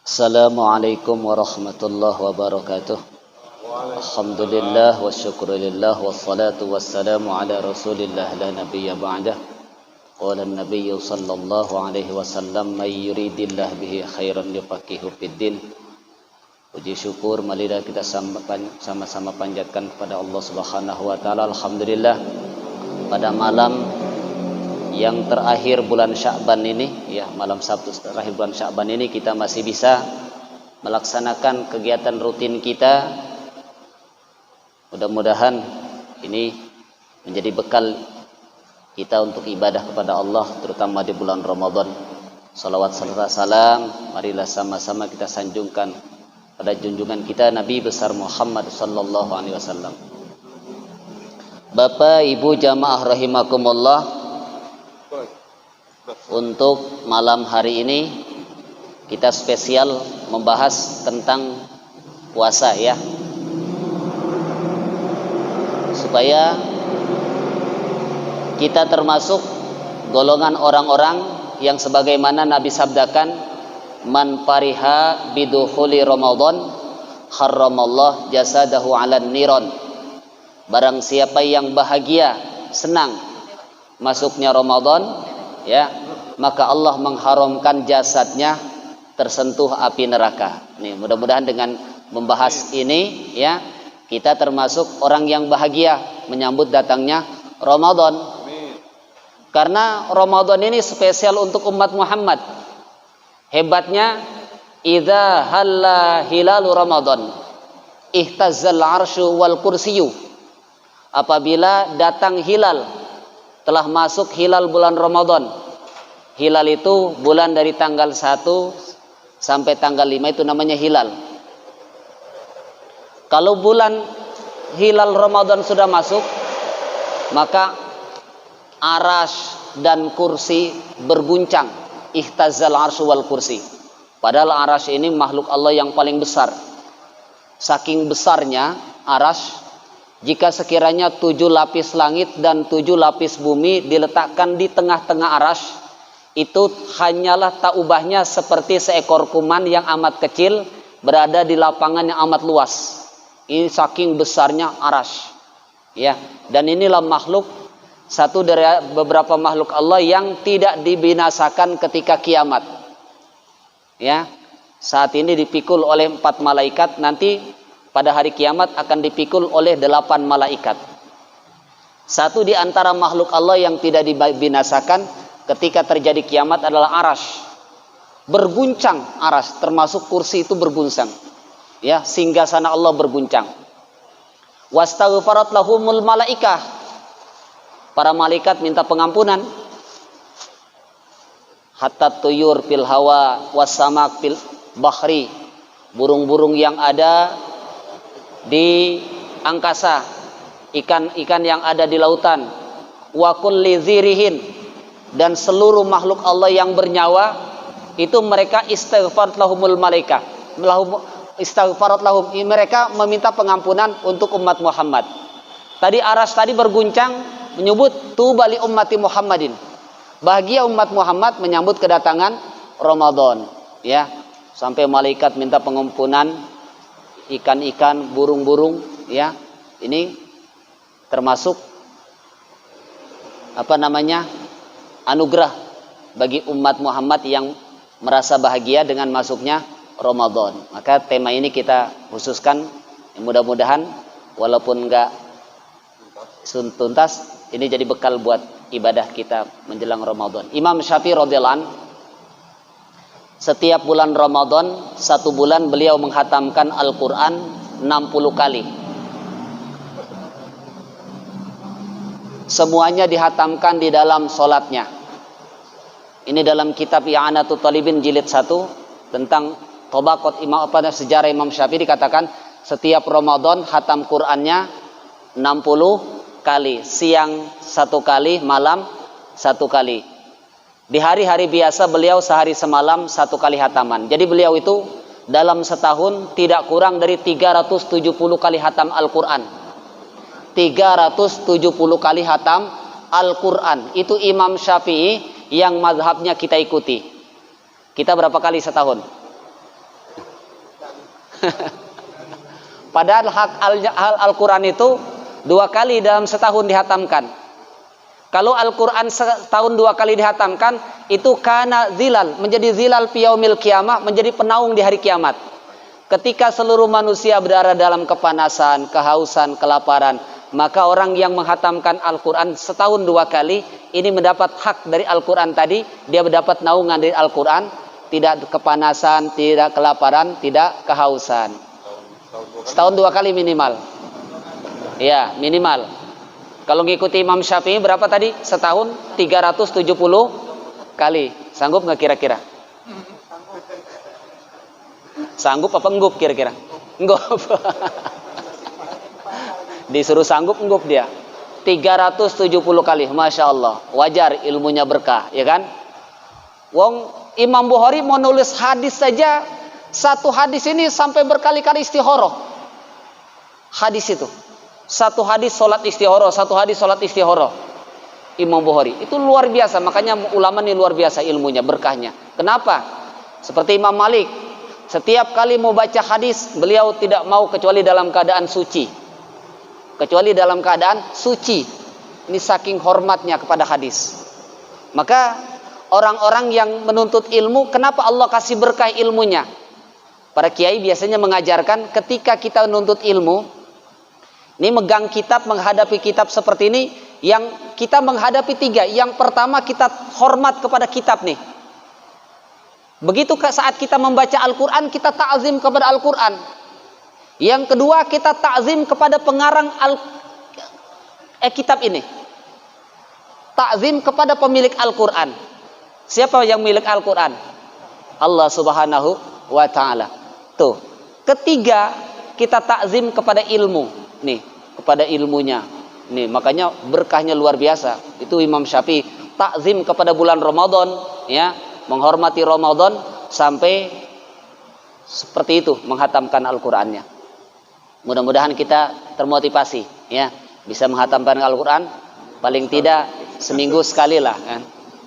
Assalamualaikum warahmatullahi wabarakatuh. Alhamdulillah wa syukurillah wassalatu wassalamu ala rasulillah la nabiyya ba'dah. Qala an-nabiyyu sallallahu alaihi wasallam may yuridillah bihi khairan yufaqihu fiddin. Puji syukur marilah kita sama-sama panjatkan kepada Allah Subhanahu wa taala. Alhamdulillah pada malam yang terakhir bulan Sya'ban ini, ya, malam Sabtu terakhir bulan Sya'ban ini kita masih bisa melaksanakan kegiatan rutin kita. Mudah-mudahan ini menjadi bekal kita untuk ibadah kepada Allah, terutama di bulan Ramadan. Salawat serta salam marilah sama-sama kita sanjungkan pada junjungan kita Nabi besar Muhammad sallallahu alaihi wasallam. Bapak Ibu jamaah rahimakumullah, untuk malam hari ini kita spesial membahas tentang puasa, ya, supaya kita termasuk golongan orang-orang yang sebagaimana Nabi sabdakan, man fariha bidukhuli Ramadan harramallah jasadahu 'alan niron. Barang siapa yang bahagia, senang masuknya Ramadan, ya, maka Allah mengharamkan jasadnya tersentuh api neraka. Nih, mudah-mudahan dengan membahas ini, ya, kita termasuk orang yang bahagia menyambut datangnya Ramadan. Karena Ramadan ini spesial untuk umat Muhammad. Hebatnya, idza halla hilalu Ramadan ihtazzal arsyu wal kursiyu. Apabila datang hilal, telah masuk hilal bulan Ramadan. Hilal itu bulan dari tanggal 1 sampai tanggal 5 itu namanya hilal. Kalau bulan hilal Ramadan sudah masuk, maka arasy dan kursi berguncang. Ihtazzal arsyu wal kursi. Padahal arasy ini makhluk Allah yang paling besar. Saking besarnya arasy, jika sekiranya 7 lapis langit dan 7 lapis bumi diletakkan di tengah-tengah arasy, itu hanyalah tak ubahnya seperti seekor kuman yang amat kecil berada di lapangan yang amat luas. Ini saking besarnya arasy, ya. Dan inilah makhluk, satu dari beberapa makhluk Allah yang tidak dibinasakan ketika kiamat, ya. Saat ini dipikul oleh 4 malaikat, nanti pada hari kiamat akan dipikul oleh 8 malaikat. Satu di antara makhluk Allah yang tidak dibinasakan ketika terjadi kiamat adalah arasy. Berguncang arasy, termasuk kursi itu berguncang, ya, singgasana Allah berguncang. Wastaghfarat lahumul malaikah. Para malaikat minta pengampunan. Hatta tuyur fil hawa wasamak fil bahri. Burung-burung yang ada di angkasa, ikan-ikan yang ada di lautan, wa kulli dzirihin, dan seluruh makhluk Allah yang bernyawa itu mereka istighfar lahumul malaikah, istighfarat lahum, mereka meminta pengampunan untuk umat Muhammad. Tadi arasy tadi berguncang menyebut tubali ummati Muhammadin, bahagia umat Muhammad menyambut kedatangan Ramadan, ya, sampai malaikat minta pengampunan, ikan-ikan, burung-burung, ya. Ini termasuk anugerah bagi umat Muhammad yang merasa bahagia dengan masuknya Ramadan. Maka tema ini kita khususkan, mudah-mudahan walaupun enggak tuntas, ini jadi bekal buat ibadah kita menjelang Ramadan. Imam Syafi'i radhiyallahu anhu, setiap bulan Ramadan, 1 bulan beliau menghatamkan Al-Quran 60 kali. Semuanya dihatamkan di dalam solatnya. Ini dalam kitab I'anatul Talibin jilid 1 tentang Tobaqat sejarah Imam Syafi'i dikatakan setiap Ramadan hatam Qurannya 60 kali. Siang 1 kali, malam 1 kali. Di hari-hari biasa beliau sehari semalam 1 kali hataman. Jadi beliau itu dalam setahun tidak kurang dari 370 kali hatam Al-Quran. 370 kali hatam Al-Quran. Itu Imam Syafi'i yang mazhabnya kita ikuti. Kita berapa kali setahun? Padahal hak Al-Quran itu 2 kali dalam setahun dihatamkan. Kalau Al-Quran setahun 2 kali dihatamkan, itu kana zilal, menjadi zilal fi yaumil qiyamah, menjadi penaung di hari kiamat. Ketika seluruh manusia berada dalam kepanasan, kehausan, kelaparan, maka orang yang menghatamkan Al-Quran setahun 2 kali, ini mendapat hak dari Al-Quran tadi, dia mendapat naungan dari Al-Quran, tidak kepanasan, tidak kelaparan, tidak kehausan. Setahun 2 kali minimal. Ya, minimal. Kalau ngikuti Imam Syafi'i berapa tadi? Setahun 370 kali. Sanggup nggak kira-kira? Sanggup apa enggup kira-kira? Enggup. Disuruh sanggup enggup dia. 370 kali. Masya Allah. Wajar ilmunya berkah, ya kan? Wong Imam Bukhari mau nulis hadis saja, satu hadis ini sampai berkali-kali istikharah. Hadis itu. Satu hadis sholat istikharah, satu hadis sholat istikharah. Imam Bukhari. Itu luar biasa. Makanya ulama ini luar biasa ilmunya, berkahnya. Kenapa? Seperti Imam Malik. Setiap kali mau baca hadis, beliau tidak mau kecuali dalam keadaan suci. Kecuali dalam keadaan suci. Ini saking hormatnya kepada hadis. Maka orang-orang yang menuntut ilmu, kenapa Allah kasih berkah ilmunya? Para kiai biasanya mengajarkan ketika kita menuntut ilmu, ini megang kitab, menghadapi kitab seperti ini, yang kita menghadapi 3. Yang pertama kita hormat kepada kitab nih. Begitu saat kita membaca Al-Quran, kita ta'zim kepada Al-Quran. Yang kedua kita ta'zim kepada pengarang kitab ini. Ta'zim kepada pemilik Al-Quran. Siapa yang milik Al-Quran? Allah Subhanahu wa ta'ala. Tuh. Ketiga, kita ta'zim kepada ilmu. Nih, kepada ilmunya. Nih, makanya berkahnya luar biasa. Itu Imam Syafi'i ta'zim kepada bulan Ramadan, ya, menghormati Ramadan sampai seperti itu menghatamkan Al-Qur'annya. Mudah-mudahan kita termotivasi, ya, bisa menghatamkan Al-Qur'an paling tidak seminggu sekali lah, kan?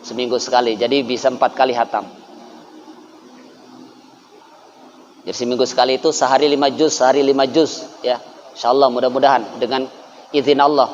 Seminggu sekali. Jadi bisa 4 kali hatam. Jadi seminggu sekali itu sehari 5 juz, sehari 5 juz, ya. Insyaallah mudah-mudahan dengan izin Allah